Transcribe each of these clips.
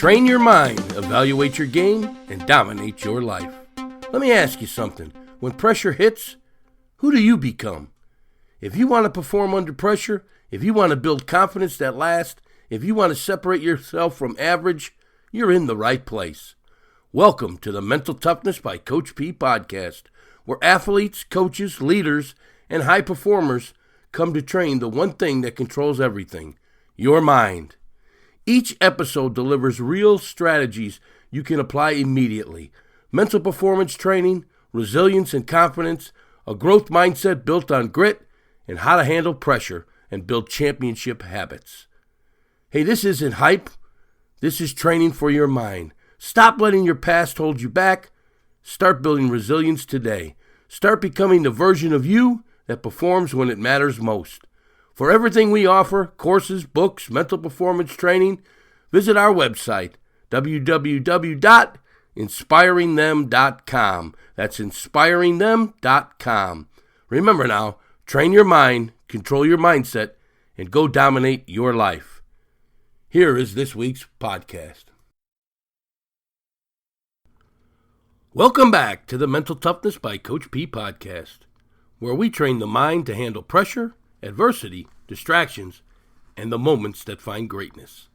Train your mind, evaluate your game, and dominate your life. Let me ask you something. When pressure hits, who do you become? If you want to perform under pressure, if you want to build confidence that lasts, if you want to separate yourself from average, you're in the right place. Welcome to the Mental Toughness by Coach P podcast, where athletes, coaches, leaders, and high performers come to train the one thing that controls everything, your mind. Each episode delivers real strategies you can apply immediately. Mental performance training, resilience and confidence, a growth mindset built on grit, and how to handle pressure and build championship habits. Hey, this isn't hype. This is training for your mind. Stop letting your past hold you back. Start building resilience today. Start becoming the version of you that performs when it matters most. For everything we offer, courses, books, mental performance training, visit our website, www.inspiringthem.com. That's inspiringthem.com. Remember now, train your mind, control your mindset, and go dominate your life. Here is this week's podcast. Welcome back to the Mental Toughness by Coach P podcast, where we train the mind to handle pressure, adversity, distractions, and the moments that find greatness.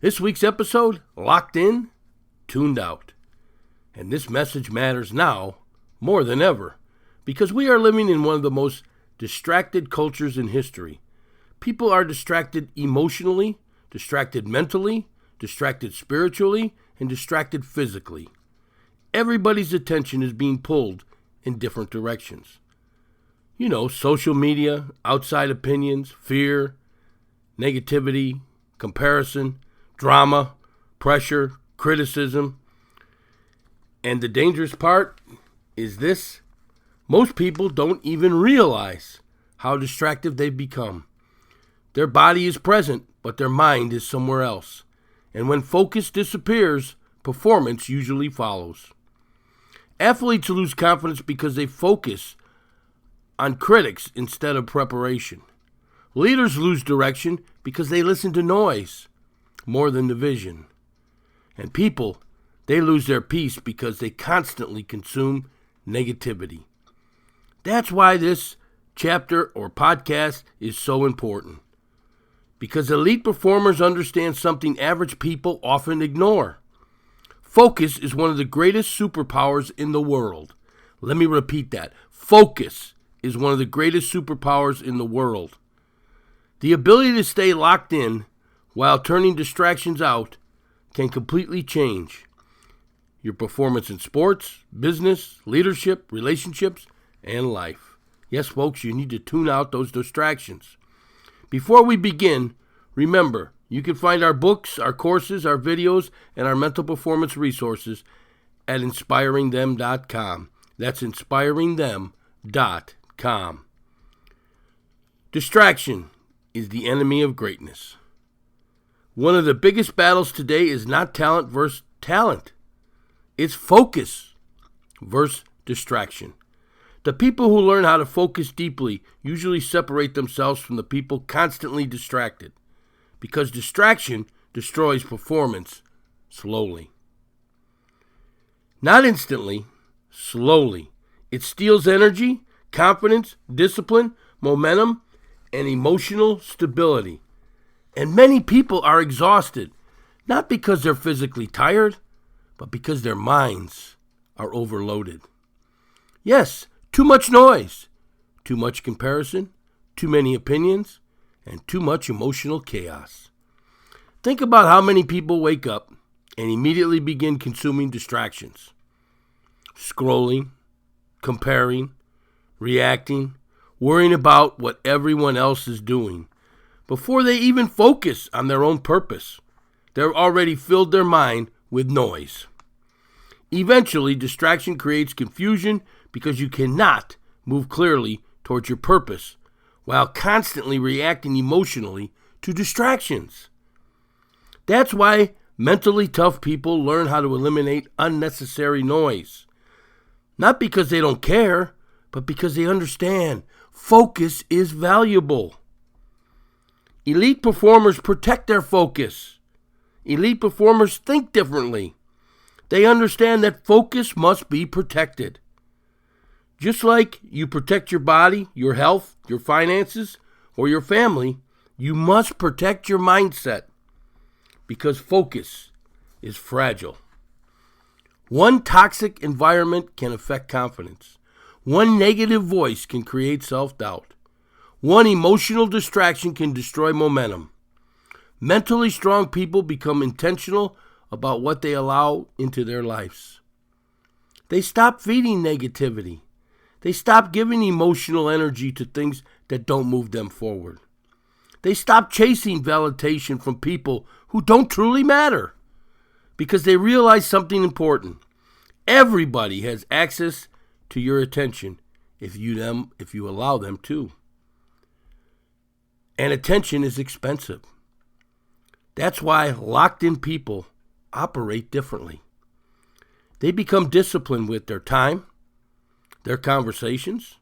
This week's episode, Locked In, Tuned Out. And this message matters now more than ever because we are living in one of the most distracted cultures in history. People are distracted emotionally, distracted mentally, distracted spiritually, and distracted physically. Everybody's attention is being pulled in different directions. You know, social media, outside opinions, fear, negativity, comparison, drama, pressure, criticism. And the dangerous part is this: most people don't even realize how distracted they've become. Their body is present, but their mind is somewhere else. And when focus disappears, performance usually follows. Athletes lose confidence because they focus on critics instead of preparation. Leaders lose direction because they listen to noise more than the vision. And people, they lose their peace because they constantly consume negativity. That's why this chapter or podcast is so important. Because elite performers understand something average people often ignore. Focus is one of the greatest superpowers in the world. Let me repeat that. Focus is one of the greatest superpowers in the world. The ability to stay locked in while turning distractions out can completely change your performance in sports, business, leadership, relationships, and life. Yes, folks, you need to tune out those distractions. Before we begin, remember, you can find our books, our courses, our videos, and our mental performance resources at inspiringthem.com. That's inspiringthem.com. Distraction is the enemy of greatness. One of the biggest battles today is not talent versus talent. It's focus versus distraction. The people who learn how to focus deeply usually separate themselves from the people constantly distracted, because distraction destroys performance slowly. Not instantly, slowly. It steals energy, confidence, discipline, momentum, and emotional stability. And many people are exhausted, not because they're physically tired, but because their minds are overloaded. Yes, too much noise, too much comparison, too many opinions, and too much emotional chaos. Think about how many people wake up and immediately begin consuming distractions. Scrolling, comparing, reacting, worrying about what everyone else is doing. Before they even focus on their own purpose, they've already filled their mind with noise. Eventually, distraction creates confusion because you cannot move clearly towards your purpose while constantly reacting emotionally to distractions. That's why mentally tough people learn how to eliminate unnecessary noise. Not because they don't care, but because they understand focus is valuable. Elite performers protect their focus. Elite performers think differently. They understand that focus must be protected. Just like you protect your body, your health, your finances, or your family, you must protect your mindset because focus is fragile. One toxic environment can affect confidence. One negative voice can create self-doubt. One emotional distraction can destroy momentum. Mentally strong people become intentional about what they allow into their lives. They stop feeding negativity. They stop giving emotional energy to things that don't move them forward. They stop chasing validation from people who don't truly matter because they realize something important. Everybody has access to your attention if you allow them to. And attention is expensive. That's why locked-in people operate differently. They become disciplined with their time, their conversations,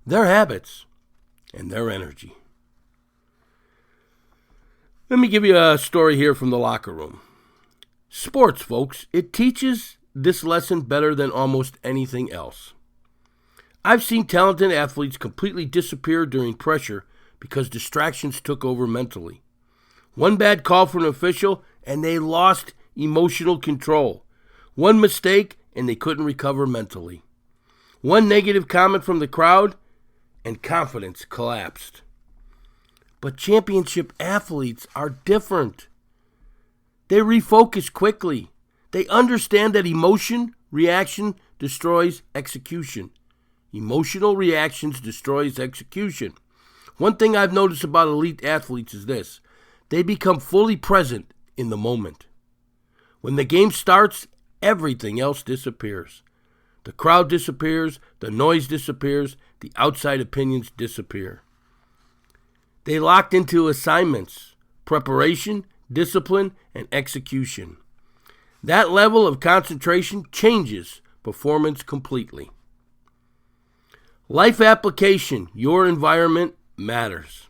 their habits, and their energy. Let me give you a story here from the locker room. Sports, folks, it teaches this lesson better than almost anything else. I've seen talented athletes completely disappear during pressure because distractions took over mentally. One bad call from an official and they lost emotional control. One mistake and they couldn't recover mentally. One negative comment from the crowd and confidence collapsed. But championship athletes are different. They refocus quickly. They understand that emotion reaction destroys execution. Emotional reactions destroys execution. One thing I've noticed about elite athletes is this. They become fully present in the moment. When the game starts, everything else disappears. The crowd disappears, the noise disappears, the outside opinions disappear. They locked into assignments, preparation, discipline, and execution. That level of concentration changes performance completely. Life application, your environment matters.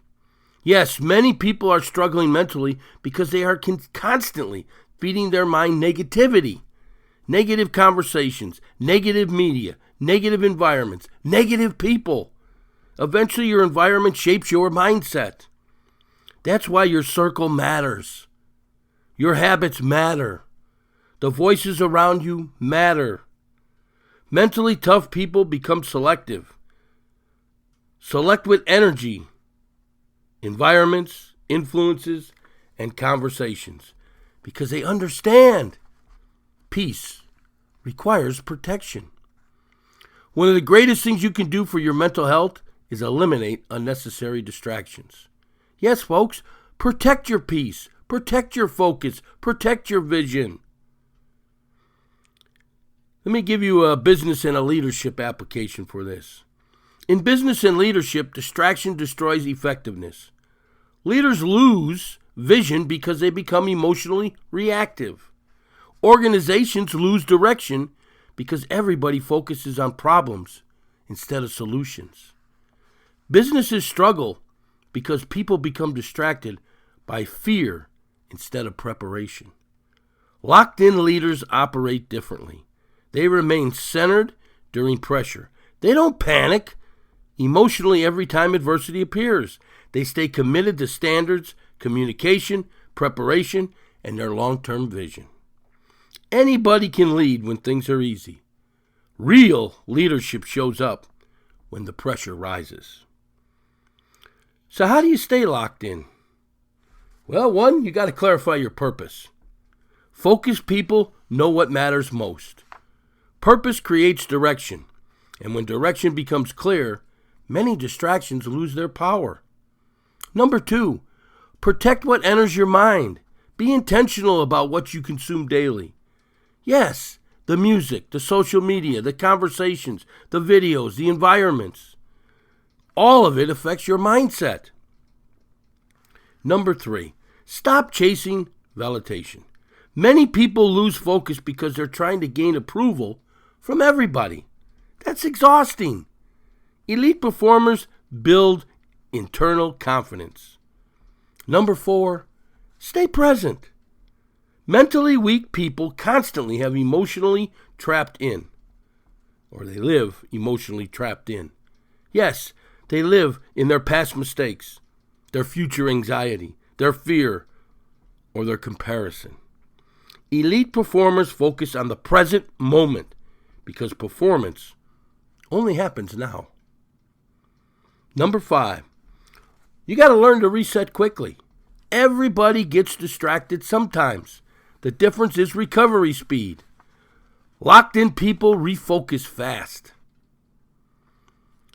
Yes, many people are struggling mentally because they are constantly feeding their mind negativity. Negative conversations, negative media, negative environments, negative people. Eventually your environment shapes your mindset. That's why your circle matters. Your habits matter. The voices around you matter. Mentally tough people become selective. Select with energy, environments, influences, and conversations because they understand peace requires protection. One of the greatest things you can do for your mental health is eliminate unnecessary distractions. Yes, folks, protect your peace, protect your focus, protect your vision. Let me give you a business and a leadership application for this. In business and leadership, distraction destroys effectiveness. Leaders lose vision because they become emotionally reactive. Organizations lose direction because everybody focuses on problems instead of solutions. Businesses struggle because people become distracted by fear instead of preparation. Locked-in leaders operate differently. They remain centered during pressure. They don't panic emotionally every time adversity appears. They stay committed to standards, communication, preparation, and their long-term vision. Anybody can lead when things are easy. Real leadership shows up when the pressure rises. So how do you stay locked in? Well, one, you got to clarify your purpose. Focused people know what matters most. Purpose creates direction, and when direction becomes clear, many distractions lose their power. Number two, protect what enters your mind. Be intentional about what you consume daily. Yes, the music, the social media, the conversations, the videos, the environments. All of it affects your mindset. Number three, stop chasing validation. Many people lose focus because they're trying to gain approval from everybody. That's exhausting. Elite performers build internal confidence. Number four, stay present. Mentally weak people constantly have emotionally trapped in, or they live emotionally trapped in. Yes, they live in their past mistakes, their future anxiety, their fear, or their comparison. Elite performers focus on the present moment because performance only happens now. Number 5, you got to learn to reset quickly. Everybody gets distracted sometimes. The difference is recovery speed. Locked in people refocus fast.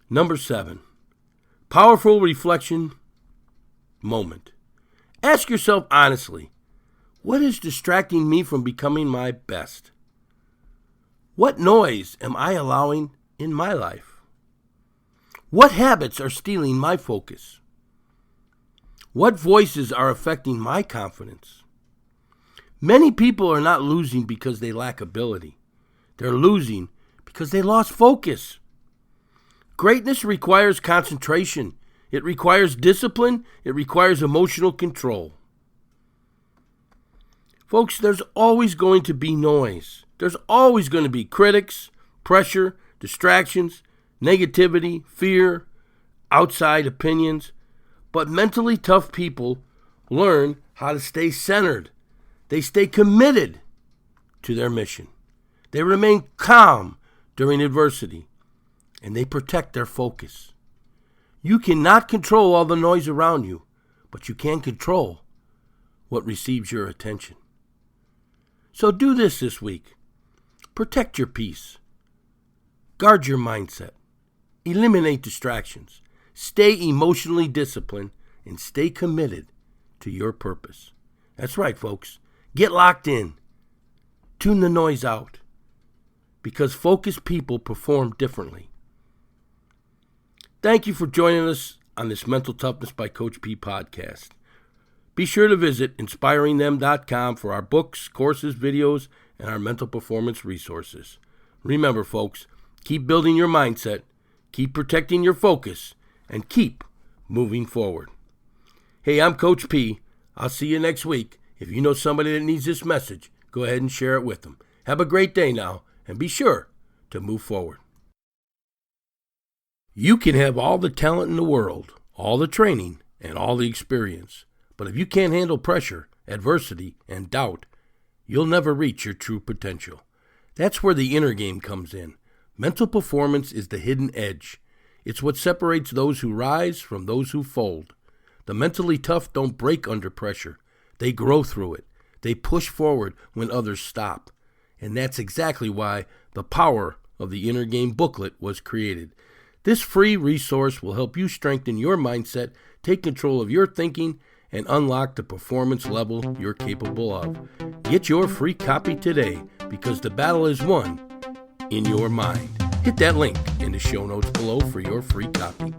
Number 7, powerful reflection moment. Ask yourself honestly, what is distracting me from becoming my best? What noise am I allowing in my life? What habits are stealing my focus? What voices are affecting my confidence? Many people are not losing because they lack ability. They're losing because they lost focus. Greatness requires concentration. It requires discipline. It requires emotional control. Folks, there's always going to be noise. There's always going to be critics, pressure, distractions, negativity, fear, outside opinions. But mentally tough people learn how to stay centered. They stay committed to their mission. They remain calm during adversity, and they protect their focus. You cannot control all the noise around you, but you can control what receives your attention. So do this week. Protect your peace. Guard your mindset. Eliminate distractions. Stay emotionally disciplined and stay committed to your purpose. That's right, folks. Get locked in. Tune the noise out. Because focused people perform differently. Thank you for joining us on this Mental Toughness by Coach P podcast. Be sure to visit inspiringthem.com for our books, courses, videos, and our mental performance resources. Remember, folks, keep building your mindset, keep protecting your focus, and keep moving forward. Hey, I'm Coach P. I'll see you next week. If you know somebody that needs this message, go ahead and share it with them. Have a great day now, and be sure to move forward. You can have all the talent in the world, all the training, and all the experience. But if you can't handle pressure, adversity, and doubt, you'll never reach your true potential. That's where the inner game comes in. Mental performance is the hidden edge. It's what separates those who rise from those who fold. The mentally tough don't break under pressure. They grow through it. They push forward when others stop. And that's exactly why the Power of the Inner Game booklet was created. This free resource will help you strengthen your mindset, take control of your thinking, and unlock the performance level you're capable of. Get your free copy today because the battle is won in your mind. Hit that link in the show notes below for your free copy.